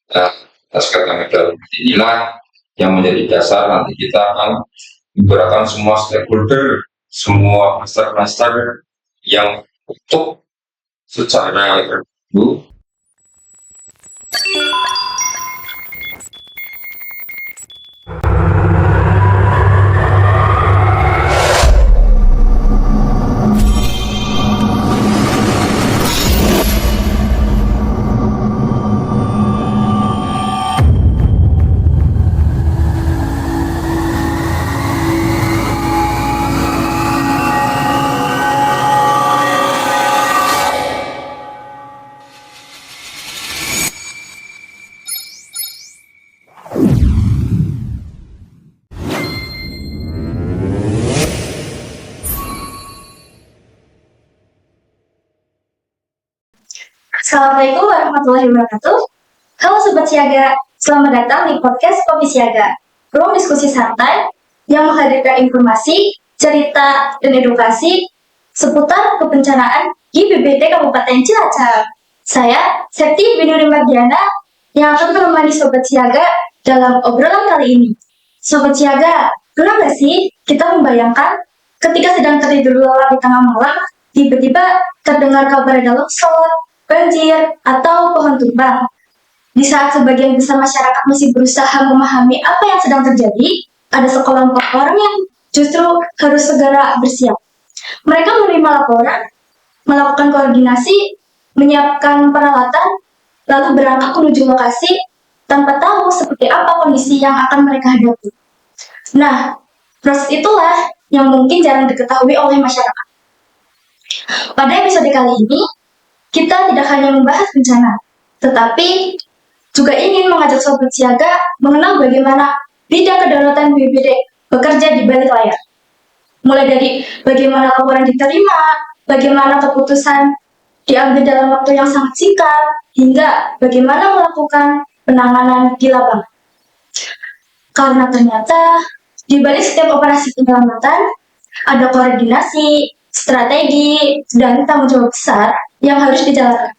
Nah, atas kata darurat inilah yang menjadi dasar nanti kita akan menggerakkan semua stakeholder, semua master yang untuk secara terpadu. Assalamualaikum warahmatullahi wabarakatuh. Halo Sobat Siaga, selamat datang di podcast Kopi Siaga, ruang diskusi santai yang menghadirkan informasi, cerita, dan edukasi seputar kebencanaan di BPD Kabupaten Cilacap. Saya, Septi Binuri Mardiana, yang akan menemani Sobat Siaga dalam obrolan kali ini. Sobat Siaga, pernah nggak sih kita membayangkan ketika sedang tertidur lelap di tengah malam, tiba-tiba terdengar kabar ada longsor, banjir, atau pohon tumbang? Di saat sebagian besar masyarakat masih berusaha memahami apa yang sedang terjadi, ada sekelompok orang yang justru harus segera bersiap. Mereka menerima laporan, melakukan koordinasi, menyiapkan peralatan, lalu berangkat menuju lokasi tanpa tahu seperti apa kondisi yang akan mereka hadapi. Nah, proses itulah yang mungkin jarang diketahui oleh masyarakat. Pada episode kali ini, kita tidak hanya membahas bencana, tetapi juga ingin mengajak Sobat Siaga mengenal bagaimana bidang kedaruratan BPBD bekerja di balik layar. Mulai dari bagaimana laporan diterima, bagaimana keputusan diambil dalam waktu yang sangat singkat, hingga bagaimana melakukan penanganan di lapangan. Karena ternyata di balik setiap operasi penyelamatan, ada koordinasi, strategi, dan tanggung jawab besar yang harus dijalankan.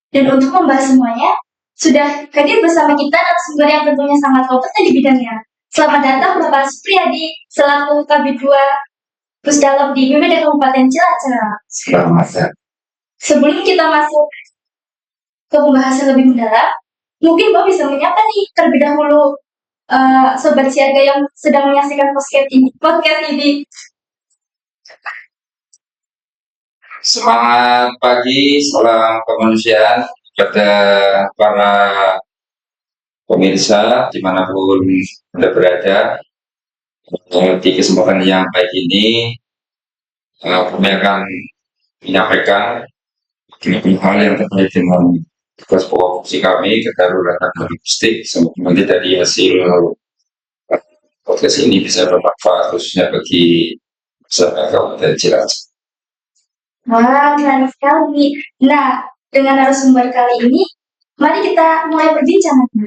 Dan untuk membahas semuanya, sudah hadir bersama kita narasumber yang tentunya sangat kompeten di bidangnya. Selamat datang Bapak Supriyadi, selaku Kabid 2 Pusdalab di BPD Kabupaten Cilacap. Selamat datang. Sebelum kita masuk ke pembahasan lebih mendalam, mungkin Bapak bisa menyapa nih terlebih dahulu Sobat Siaga yang sedang menyaksikan podcast ini. Semangat pagi, salam kemanusiaan kepada para pemirsa dimanapun Anda berada. Di kesempatan yang baik ini, kami akan menyampaikan hal yang terkait dengan tugas pokok fungsi kami, kedaruratan logistik. Semoga nanti dari hasil podcast ini bisa bermanfaat khususnya bagi masyarakat Kabupaten Cilacap. Wah, keren sekali. Nah, dengan narasumber kali ini, mari kita mulai perbincangannya.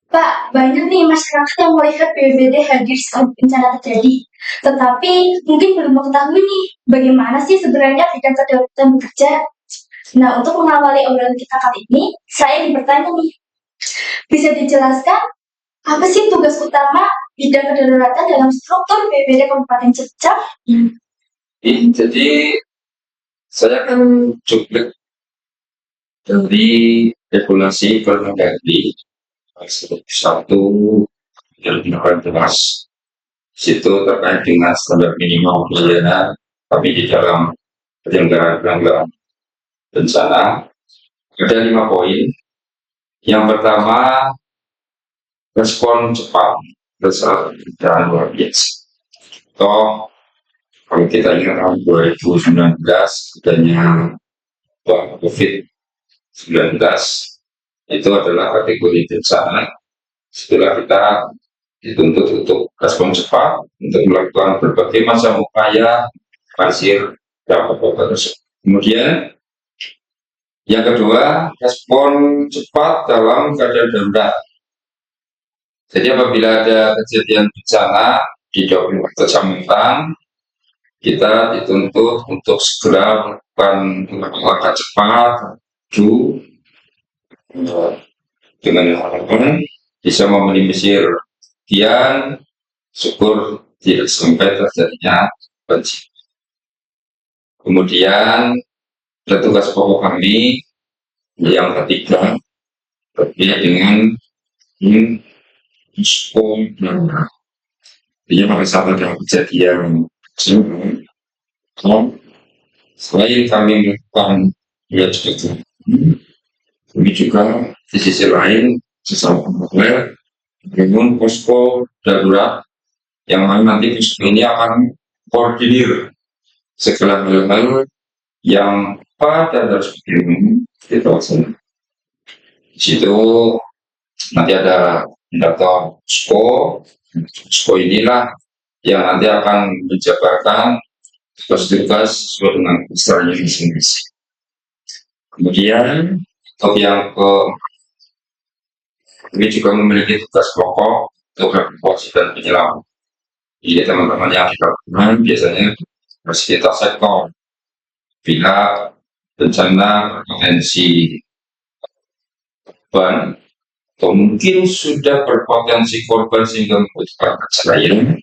Pak, banyak nih masyarakat yang melihat BPBD hadir saat bencana terjadi. Tetapi mungkin belum mengetahui nih, bagaimana sih sebenarnya bidang kedaruratan bekerja. Nah, untuk mengawali obrolan kita kali ini, saya bertanya nih, bisa dijelaskan apa sih tugas utama bidang kedaruratan dalam struktur BPBD Kabupaten Cilacap? Jadi saya akan coba dari regulasi Permendagri satu yang jelas situ terkait dengan standar minimal pelayanan tapi di dalam penyelenggaraan bencana ada 5 poin. Yang pertama, respon cepat saat bencana luar biasa. Toh kalau kita ingat tahun 2019 adanya COVID-19 itu adalah kategori bencana. Setelah kita dituntut untuk respon cepat untuk melakukan berbagai macam upaya pasir dampak tersebut. Kemudian yang kedua, respon cepat dalam keadaan darurat. Jadi apabila ada kejadian bencana di 24 kecamatan, kita dituntut untuk segera melakukan langkah cepat, dengan harapan bisa meminimalisir kerugian, syukur tidak sampai terjadinya banjir. Kemudian tugas pokok kami yang ketiga terkait dengan posko. Jadi pada saat ada kejadian selain kami melakukan kami juga di sisi lain sesama pemulai membangun posko darurat yang nanti posko ini akan koordinir segala hal-hal yang apa dan harus dikirim di kawasan. Di situ nanti ada indikator posko inilah yang nanti akan menjabarkan tugas-tugas sesuai dengan pesannya masing-masing. Kemudian untuk yang kami juga memiliki tugas pokok untuk evakuasi dan penyelam. Jadi teman-teman yang di lapangan biasanya harus kita sektor bila bencana potensi korban atau mungkin sudah berpotensi korban sehingga membutuhkan keceraian,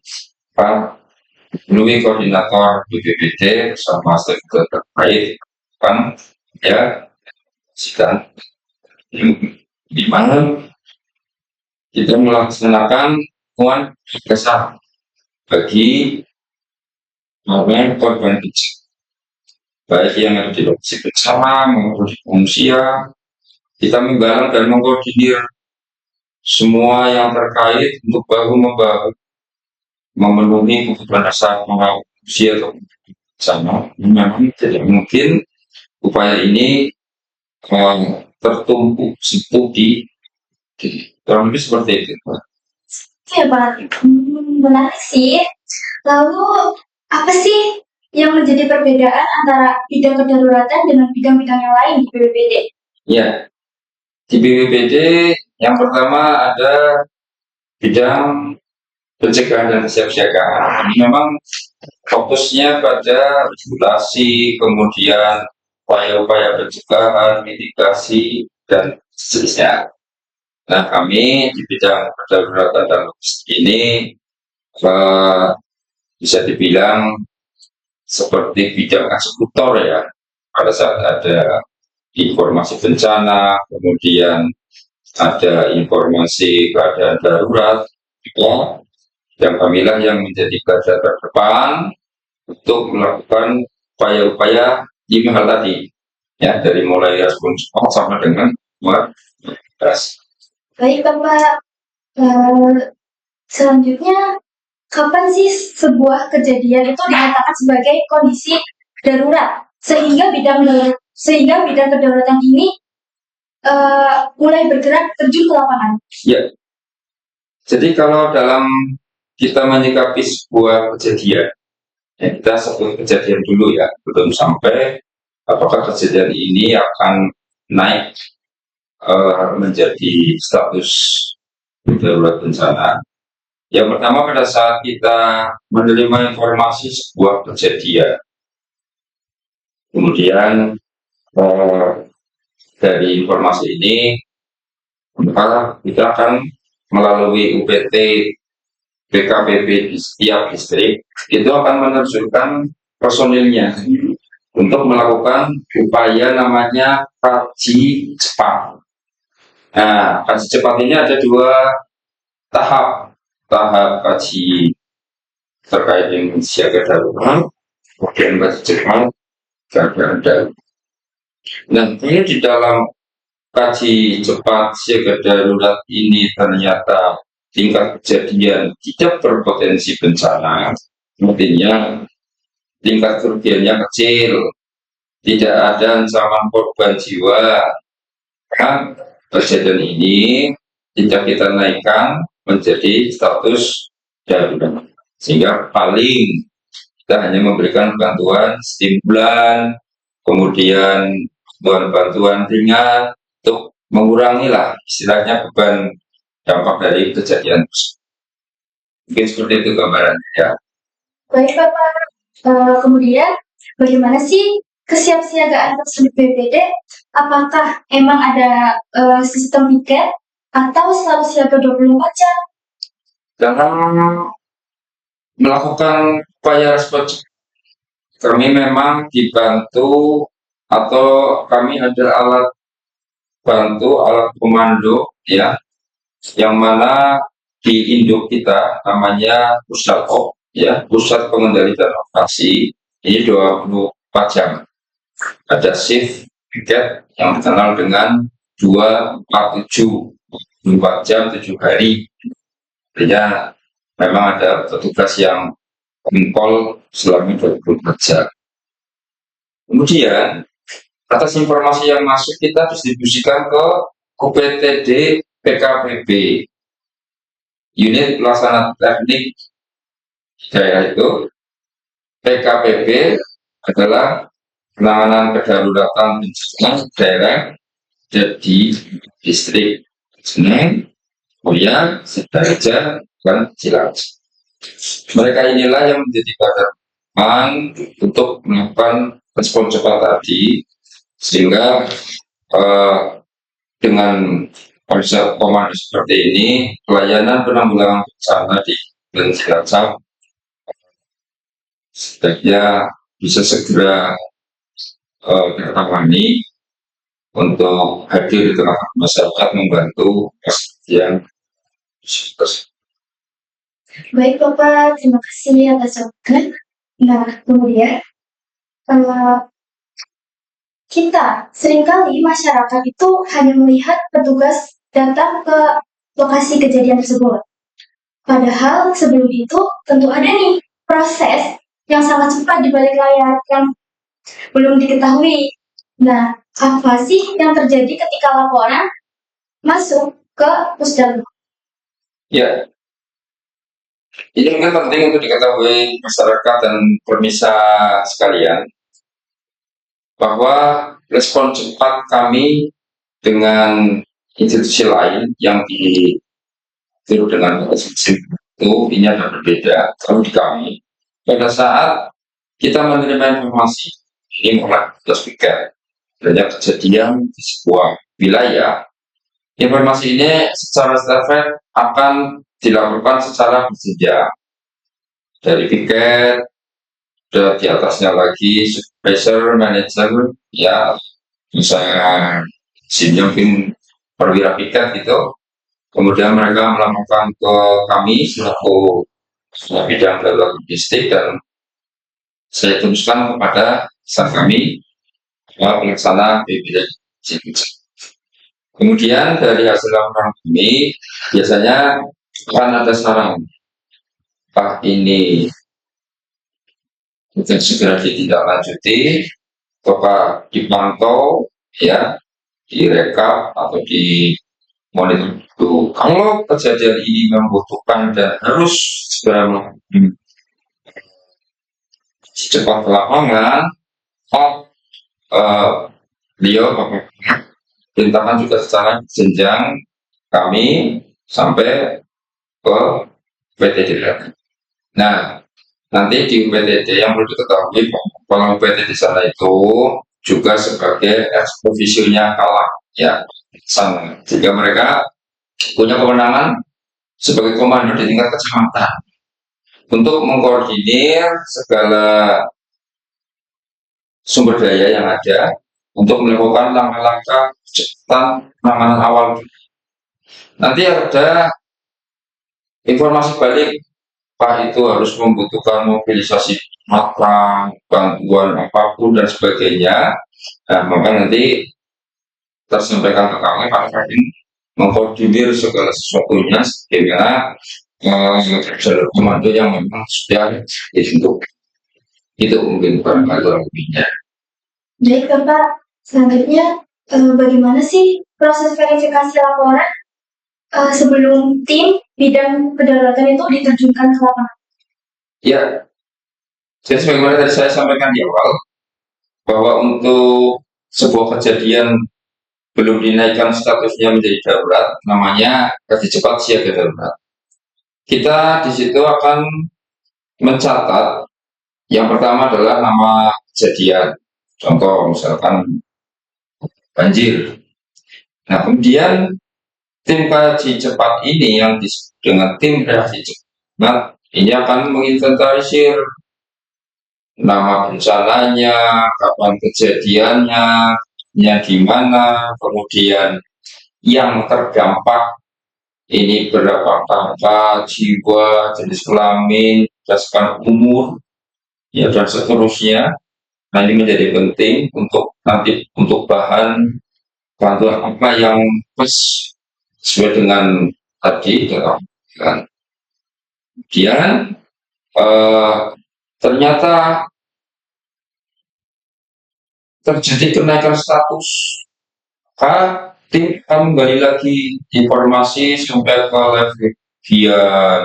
melalui koordinator BPBD bersama stakeholder terkait kan ya sidang di mana kita melaksanakan hukuman besar bagi korban bencana, baik yang ada di lokasi bencana maupun di pengungsian. Kita menggalang dan mengkoordinir semua yang terkait untuk bahu-membahu memenuhi kebutuhan dasar pengungsi atau bencana. Memang tidak mungkin upaya ini tertumpuk seperti kurang lebih seperti itu. Ya Pak, menarik sih. Lalu apa sih yang menjadi perbedaan antara bidang kedaruratan dengan bidang-bidang yang lain di BPBD? Ya, di BPBD yang pertama ada bidang pencegahan dan kesiapsiagaan. Ini memang fokusnya pada regulasi, kemudian upaya-upaya pencegahan, mitigasi, dan seterusnya. Nah, kami di bidang kedaruratan dan logistik ini bisa dibilang seperti bidang eksekutor ya. Pada saat ada informasi bencana, kemudian ada informasi keadaan darurat, yang kamilah yang menjadi garda terdepan untuk melakukan upaya-upaya 5 hal tadi, ya dari mulai respon cepat sampai dengan beras. Baik Bapak, selanjutnya kapan sih sebuah kejadian itu dikatakan sebagai kondisi darurat sehingga bidang kedaruratan ini mulai bergerak terjun ke lapangan? Ya, jadi kalau dalam kita menyikapi sebuah kejadian, ya kita sebut kejadian dulu ya, belum sampai apakah kejadian ini akan naik menjadi status darurat bencana. Yang pertama pada saat kita menerima informasi sebuah kejadian, kemudian dari informasi ini maka kita akan melalui UPT BKPB di setiap distrik itu akan menerjunkan personilnya untuk melakukan upaya namanya kaji cepat. Nah, kaji cepat ini ada 2 tahap kaji terkait dengan siaga darurat, kemudian kaji cepat keadaan darurat. Nah, ini di dalam kaji cepat siaga darurat ini ternyata tingkat kejadian tidak berpotensi bencana, artinya tingkat kerugiannya kecil, tidak ada ancaman korban jiwa. Nah, kejadian ini tidak kita naikkan menjadi status darurat, sehingga paling kita hanya memberikan bantuan stimulan, kemudian bantuan ringan untuk mengurangi lah istilahnya beban dampak dari kejadian. Mungkin seperti itu gambarannya ya. Baik Bapak, kemudian bagaimana sih kesiapsiagaan tersebut BPBD? Apakah emang ada sistem tiket atau selalu siaga 24 jam? Dalam melakukan upaya respon cepat, kami memang dibantu atau kami ada alat bantu, alat komando ya, yang mana di induk kita namanya Pusdalop ya, Pusat Pengendali dan Operasi. Ini 24 jam. Ada shift piket yang dikenal dengan 247, 24 jam 7 hari. Artinya memang ada petugas yang mengkol selama 24 jam. Kemudian atas informasi yang masuk kita distribusikan ke UPTD PKPB, unit pelaksana teknik daerah itu. PKPB adalah penanganan kedaruratan bencana daerah di distrik Senen, Koya, Sidoarjo, dan Cilacap. Mereka inilah yang menjadi badan untuk melakukan respon cepat tadi, sehingga dengan konsep komando seperti ini, pelayanan penanggulangan bencana di Cilacap sebaiknya bisa segera tertangani untuk hadir di tengah masyarakat membantu yang Baik Bapak, terima kasih atas jawaban. Nah, kemudian kita seringkali masyarakat itu hanya melihat petugas datang ke lokasi kejadian tersebut. Padahal sebelum itu tentu ada nih proses yang sangat cepat di balik layar yang belum diketahui. Nah, apa sih yang terjadi ketika laporan masuk ke Pusdalop? Ya, ini mungkin penting untuk diketahui masyarakat dan pemirsa sekalian bahwa respon cepat kami dengan institusi lain yang ditiru dengan institusi itu ini ada berbeda. Kalau di kami pada saat kita menerima informasi ini mulai speaker adanya kejadian di sebuah wilayah, informasi ini secara estafet akan dilakukan secara berjenjang dari piket, dan di atasnya lagi supervisor, manager, ya misalnya mungkin perwira piket gitu. Kemudian mereka melaporkan ke kami selaku bidang darurat logistik dan saya teruskan kepada staff kami pelaksana BPD. Kemudian dari hasil laporan kami biasanya akan ada saran, Pak ini mungkin segera ditindaklanjuti, apakah dipantau ya, direkap atau di monitor itu. Kalau kejadian ini membutuhkan dan harus segera cepat ke lapangan, beliau perintahkan juga secara jenjang kami sampai ke UPTD. Nah, nanti di UPTD yang perlu diketahui kalau UPTD di sana itu juga sebagai eksprovisionya kalah ya sana, sehingga mereka punya kewenangan sebagai komando di tingkat kecamatan untuk mengkoordinir segala sumber daya yang ada untuk melakukan langkah-langkah kecepatan penanganan awal. Nanti ada informasi balik, Pak itu harus membutuhkan mobilisasi mata, bantuan apapun dan sebagainya. Nah, maka nanti tersampaikan ke kami, Pak Fadil mengkoordinir segala sesuatunya sehingga jalur komando yang memang sudah dibentuk. Itu mungkin barangkali lebihnya. Baik Bapak, selanjutnya bagaimana sih proses verifikasi laporan sebelum tim bidang kedaruratan itu diterjunkan ke lapangan? Ya, jadi sebagaimana tadi saya sampaikan di awal, bahwa untuk sebuah kejadian belum dinaikkan statusnya menjadi darurat, namanya kerja cepat siaga darurat. Kita di situ akan mencatat yang pertama adalah nama kejadian, contoh misalkan banjir. Nah, kemudian tim kaji cepat ini yang disebut dengan tim reaksi cepat ini akan menginventarisir nama bencananya, kapan kejadiannya, di mana, kemudian yang terdampak ini berapa kakak, jiwa, jenis kelamin, berdasarkan umur, ya dan seterusnya. Nah ini menjadi penting untuk nanti untuk bahan bantuan apa yang pas sesuai dengan tadi dalam kan. Kemudian ternyata terjadi kenaikan status, tim akan kembali lagi informasi sampai ke level bagian,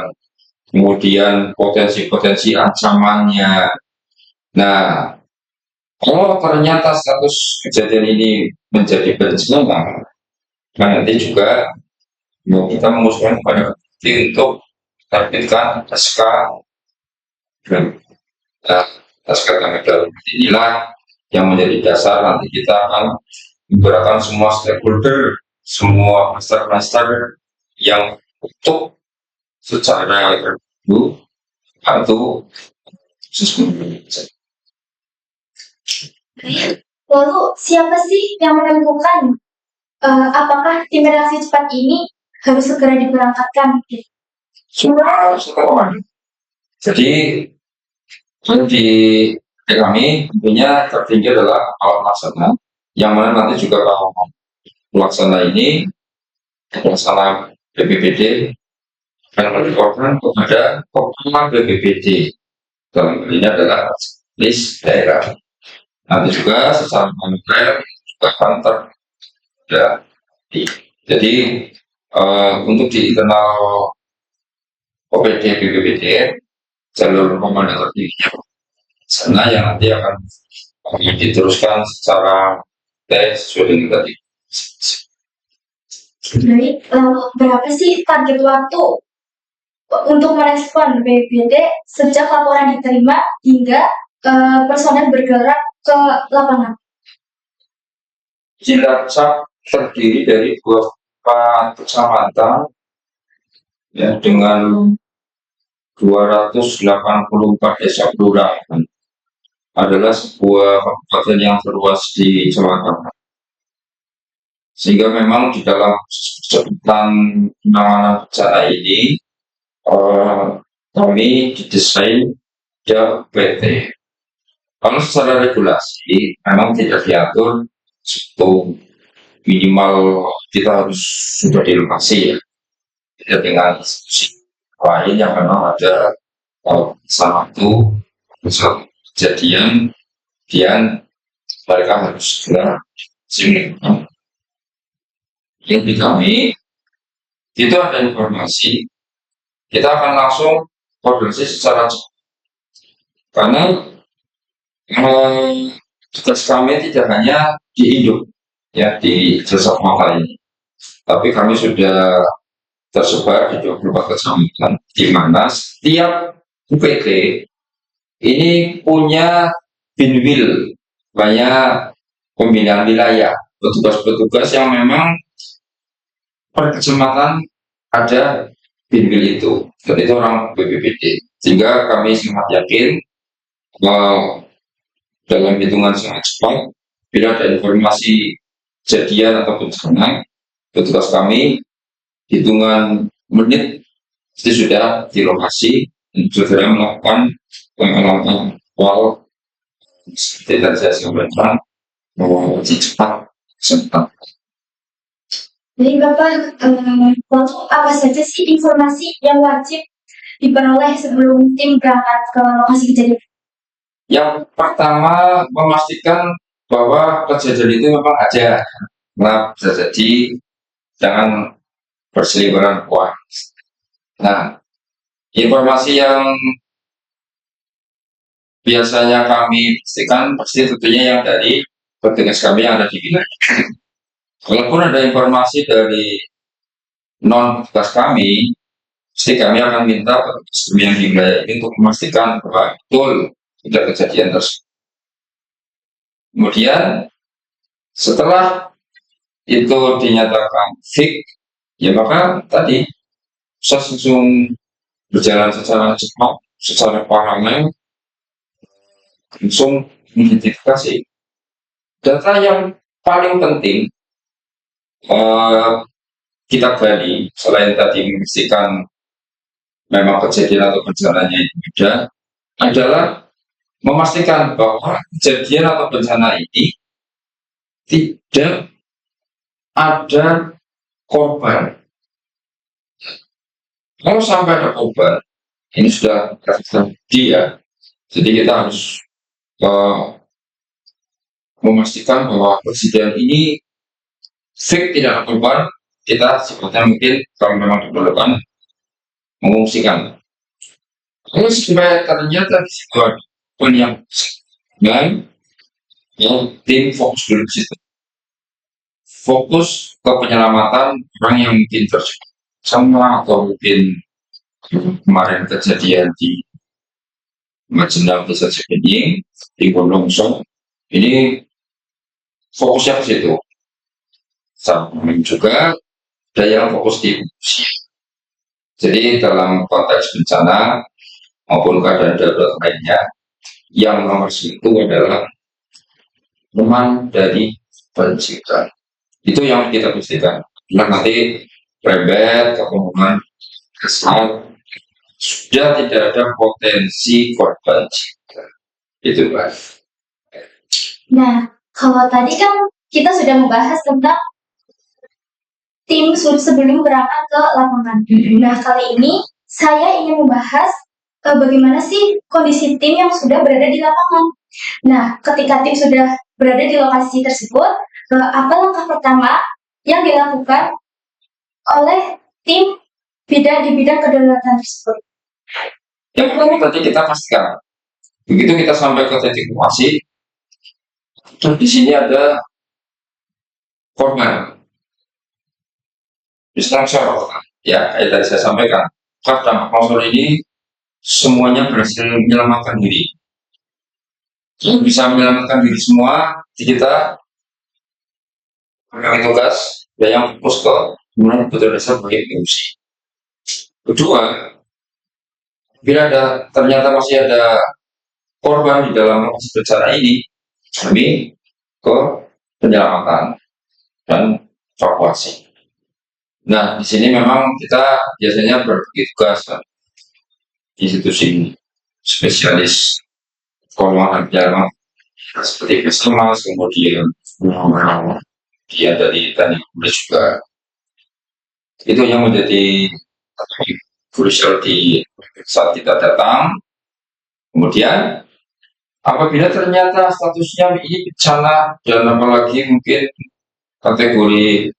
kemudian potensi-potensi ancamannya. Nah, kalau ternyata status kejadian ini menjadi bencana, nah nanti juga kita mengusulkan kepada tim untuk terbitkan SK dan SK tanggap darurat inilah yang menjadi dasar nanti kita akan menggerakkan semua stakeholder, semua master yang untuk secara terpadu atau Lalu siapa sih yang menentukan apakah tim reaksi cepat ini harus segera diberangkatkan? semua sekolah. Jadi di kami tentunya tertinggi adalah kepala pelaksana, yang mana nanti juga kalau pelaksana ini pelaksana BPBD akan melaporkan kepada kepala BPBD. Dalam hal ini adalah list daerah. Nanti juga secara moneter juga akan jadi untuk di internal OPD BPBD jalur komandan tertingginya sana yang nanti akan diteruskan secara tes sesuai dengan tadi. Baik, berapa sih target waktu untuk merespon BPBD sejak laporan diterima hingga personel bergerak ke lapangan? Cilacap terdiri dari 24 kecamatan ya, dengan 284 desa kelurahan. Adalah sebuah kabupaten yang terluas di Jawa Tengah. Sehingga memang di dalam percepatan penanganan bencana ini kami didesain ya PT. Kalau secara regulasi memang tidak diatur untuk minimal kita harus sudah di lokasi ya. Tidak dengan institusi lain yang memang ada salah satu kejadian kemudian mereka harus segera simultan. Yang di kami itu ada informasi kita akan langsung koordinasi secara cepat karena tugas kami tidak hanya di induk ya di desa kota ini, tapi kami sudah tersebar di 24 kecamatan di mana setiap UPT ini punya binwil, banyak pembinaan wilayah, petugas-petugas yang memang per kecamatan ada binwil itu, dan itu orang BPBD. Sehingga kami sangat yakin dalam hitungan sangat cepat, bila ada informasi kejadian atau bencana, petugas kami hitungan menit itu sudah di lokasi dan segera melakukan pengalaman awal seperti tadi saya sampaikan bahwa cepat. Jadi Bapak, lalu apa saja sih informasi yang wajib diperoleh sebelum tim berangkat ke lokasi kejadian? Yang pertama memastikan bahwa kejadian itu memang ada, nah bisa jadi jangan berseliweran uang. Nah, informasi yang biasanya kami pastikan pasti tentunya yang dari petugas kami yang ada di wilayah. Walaupun ada informasi dari non petugas kami, pasti kami akan minta petugas kami yang di wilayah ini untuk memastikan bahwa betul tidak kejadian tersebut. Kemudian setelah itu dinyatakan fix Ya maka tadi proses langsung berjalan secara cepat, secara paralel, langsung mengidentifikasi data yang paling penting eh, kita gali selain tadi memastikan memang kejadian atau bencananya itu ada, adalah memastikan bahwa kejadian atau bencana ini tidak ada korban. Kalau sampai ada korban, ini sudah terjadi ya. Jadi kita harus eh, memastikan bahwa kejadian ini fake tidak ada korban. Kita sebetulnya mungkin kalau memang diperlukan mengungsikan. Kalau sampai ternyata di situ ada korban yang dan yang tim fokus dulu di situ. Fokus ke penyelamatan orang yang mungkin terjebak sama atau mungkin kemarin kejadian di Majenang Desa Cibenying di Gondongsong ini fokusnya ke situ. Sama juga ada yang fokus di pengungsian. Jadi dalam konteks bencana maupun keadaan darurat lainnya, yang nomor satu adalah teman dari pencipta. Itu yang kita pastikan. Nah, nanti rebet, kemudian kesal, sudah tidak ada potensi korban jiwa. Itu Pak. Nah, kalau tadi kan kita sudah membahas tentang tim sebelum berangkat ke lapangan. Nah, kali ini saya ingin membahas bagaimana sih kondisi tim yang sudah berada di lapangan. Nah, ketika tim sudah berada di lokasi tersebut, apa langkah pertama yang dilakukan oleh tim di bidang kedaruratan tersebut? Yang pertama tadi kita pastikan, begitu kita sampai ke titik lokasi, dan di sini ada korban. Instruktur, ya, kayak tadi saya sampaikan, dampak longsor ini semuanya berhasil menyelamatkan diri. Yang bisa menyelamatkan diri semua, di kita bagi tugas dan yang fokus ke kemudian betul dasar bagi fungsi. Kedua, bila ternyata masih ada korban di dalam lokasi bencana ini, kami ke penyelamatan dan evakuasi. Nah, di sini memang kita biasanya berbagi tugas institusi spesialis keuangan penyelamatan seperti Basarnas, kemudian dia dari teknik juga. Itu yang menjadi crucial di saat kita datang. Kemudian apabila ternyata statusnya ini bencana dan apalagi mungkin kategori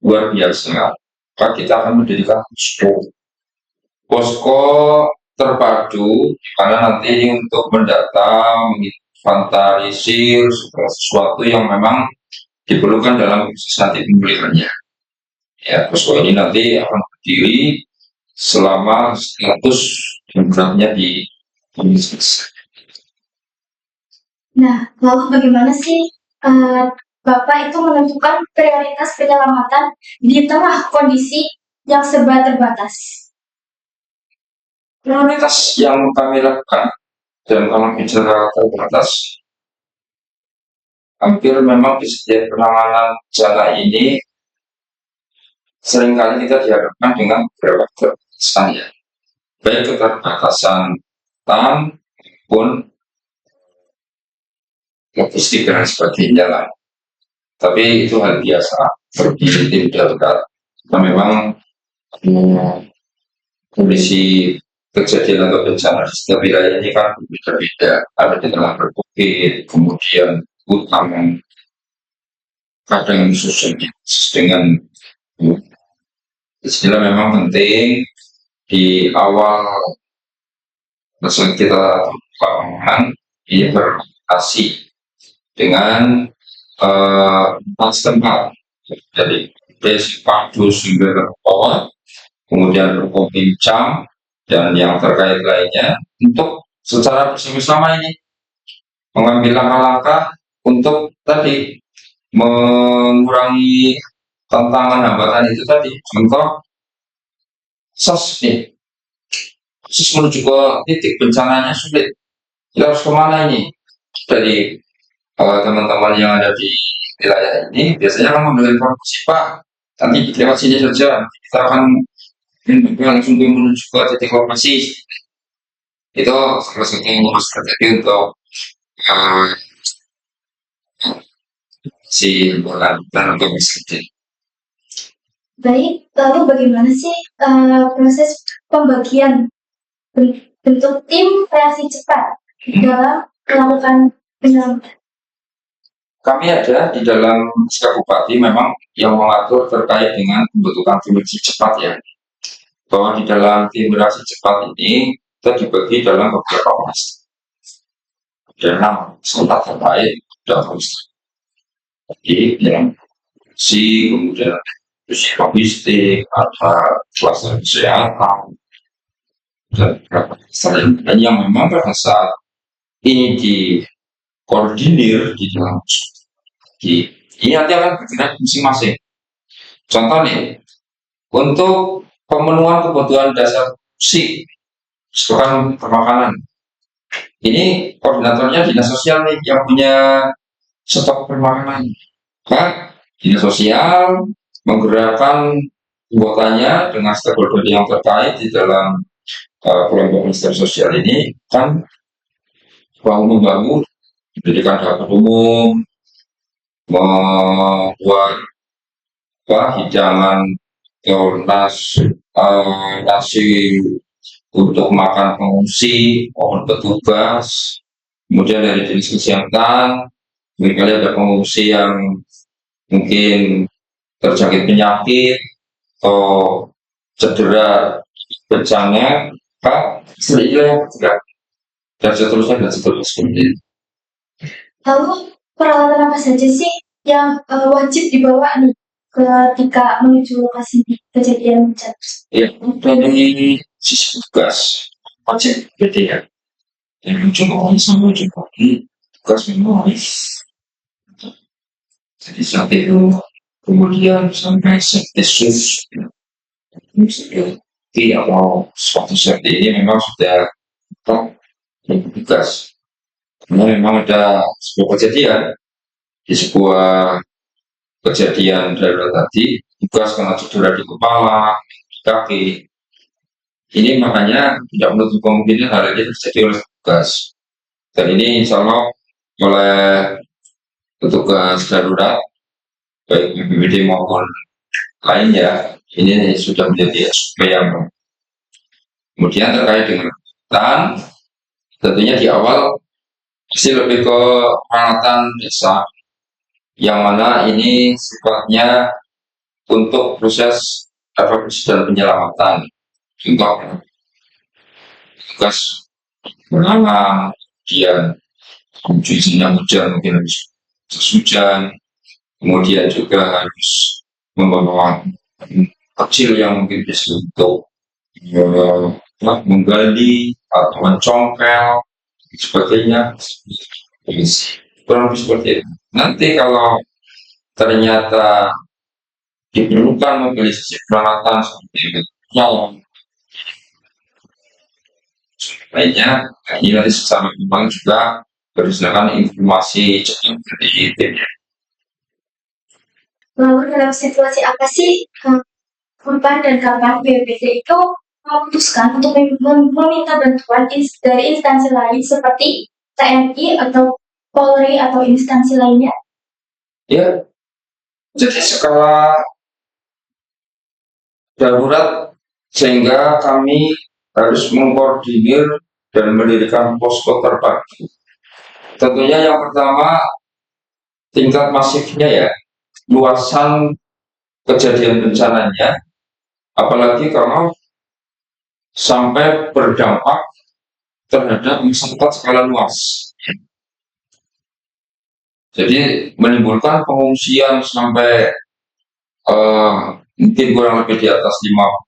luar biasa, maka kita akan mendirikan posko terpadu di mana nanti untuk mendata, menginventarisir sesuatu yang memang diperlukan dalam proses nanti pemulihannya. Ya, posko ini nanti akan berdiri selama status programnya di Nah, lalu bagaimana sih Bapak itu menentukan prioritas penyelamatan di tengah kondisi yang serba terbatas? Prioritas yang kami lakukan dalam kalau bicara terbatas, hampir memang di setiap penanganan bencana ini seringkali kita dihadapkan dengan beberapa keterbatasan ya, baik keterbatasan tan maupun logistik dan sebagainya lah. Tapi itu hal biasa bagi tim darurat. Kita memang kondisi kejadian atau bencana di setiap wilayah ini kan berbeda-beda. Ada di tengah berbukit, kemudian hutan, kadang susun dengan istilah memang penting di awal masa kita bangunan ini berkomunikasi dengan tempat dari basic padu sehingga ke bawah, kemudian berbincang dan yang terkait lainnya untuk secara bersama-sama ini mengambil langkah-langkah untuk tadi mengurangi tantangan hambatan itu tadi. Contoh, sos nih, sos menuju ke titik bencananya sulit. Kita harus kemana ini? Dari teman-teman yang ada di wilayah ini biasanya kan mengambil informasi, Pak, nanti lewat sini saja, kita akan langsung menuju ke titik lokasi. Itu salah satu strategi untuk uh, si bulan dan untuk bisnis. Baik, lalu bagaimana sih proses pembagian bentuk tim reaksi cepat dalam melakukan penyelamatan? Kami ada di dalam SK Bupati memang yang mengatur terkait dengan pembentukan tim reaksi cepat ya. Bahwa di dalam tim reaksi cepat ini kita dibagi dalam beberapa kelas. Ada 6 sekolah terkait dalam jadi yang si kemudian logistik, ada kluster kesehatan, dan beberapa dan yang memang pada saat ini dikoordinir di dalam ini nanti akan bergerak masing-masing. Contoh nih, untuk pemenuhan kebutuhan dasar si sekarang permakanan, ini koordinatornya dinas sosial nih yang punya stok permakanan. Maka dinas sosial menggerakkan anggotanya dengan stakeholder yang terkait di dalam kelompok minister sosial ini kan membangun pendidikan dapur umum, membuat hidangan nasi untuk makan pengungsi maupun petugas. Kemudian dari dinas kesehatan, mungkin ada pengungsi yang mungkin terjangkit penyakit atau cedera bencana, dan seterusnya seperti itu. Lalu peralatan apa saja sih yang wajib dibawa nih ketika menuju lokasi kejadian bencana? Ya, dari sisi tugas wajib beda ya. Yang menuju sama tugas memang jadi saat itu kemudian sampai sus tidak mau suatu seperti ini memang sudah tugas. Karena memang ada sebuah kejadian di sebuah kejadian darurat tadi, tugas karena cedera di kepala, di kaki. Ini makanya tidak menutup kemungkinan hal ini terjadi oleh tugas. Dan ini insya Allah oleh petugas darurat, baik BPBD maupun lainnya, ini sudah menjadi SOP yang kemudian terkait dengan peralatan, tentunya di awal pasti lebih ke peralatan desa yang mana ini sifatnya untuk proses evakuasi dan penyelamatan. Contoh tugas menanam, kemudian cucinya hujan mungkin harus hujan, kemudian juga harus membawa kecil yang mungkin bisa untuk menggali atau mencongkel sebagainya, kurang lebih seperti itu. Nanti kalau ternyata diperlukan mobilisasi peralatan seperti itu lainnya, ini nanti secara memang juga berdasarkan informasi cepat dari timnya. Lalu dalam situasi apa sih kapan dan kapan BPBD itu memutuskan untuk meminta bantuan dari instansi lain seperti TNI atau Polri atau instansi lainnya? Ya, jadi skala darurat sehingga kami harus mengkoordinir dan mendirikan posko terpadu. Tentunya yang pertama tingkat masifnya ya, luasan kejadian bencananya, apalagi kalau sampai berdampak terhadap masyarakat skala luas. Jadi menimbulkan pengungsian sampai mungkin kurang lebih di atas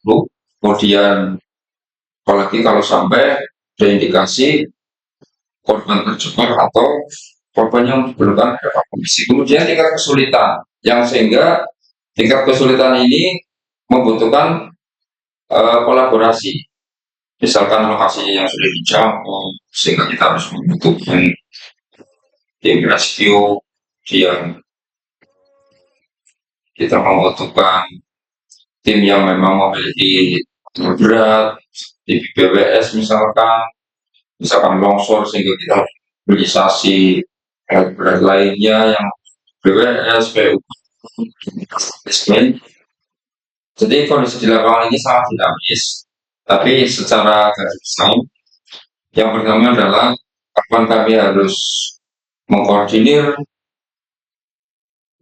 50, kemudian apalagi kalau sampai ada indikasi korban terjebak atau korban yang diperlukan evakuasi. Kemudian tingkat kesulitan yang sehingga Tingkat kesulitan ini membutuhkan kolaborasi. Misalkan lokasinya yang sudah dijangkau, sehingga kita harus membutuhkan tim rescue, yang kita membutuhkan tim yang memang memiliki berat, di BWS misalkan longsor sehingga kita mobilisasi alat berat lainnya yang BWS, PU, SPN. Jadi kondisi di lapangan ini sangat dinamis, tapi secara garis besar, yang pertama adalah kapan kami harus mengkoordinir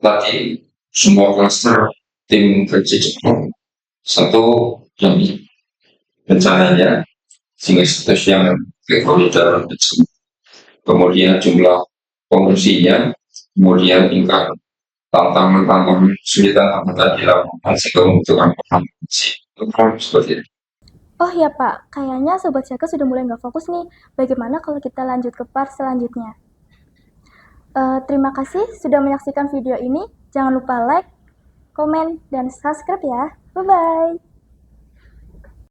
tadi semua klaster tim kerja cepat satu yang rencananya sehingga status yang koridor kemudian jumlah pengungsinya, kemudian tingkat tantangan kesulitan apa tadi dilakukan sehingga membutuhkan pengungsi seperti itu. Oh ya Pak, kayaknya Sobat Siaga sudah mulai nggak fokus nih. Bagaimana kalau kita lanjut ke part selanjutnya? Terima kasih sudah menyaksikan video ini. Jangan lupa like, komen, dan subscribe ya. Bye-bye.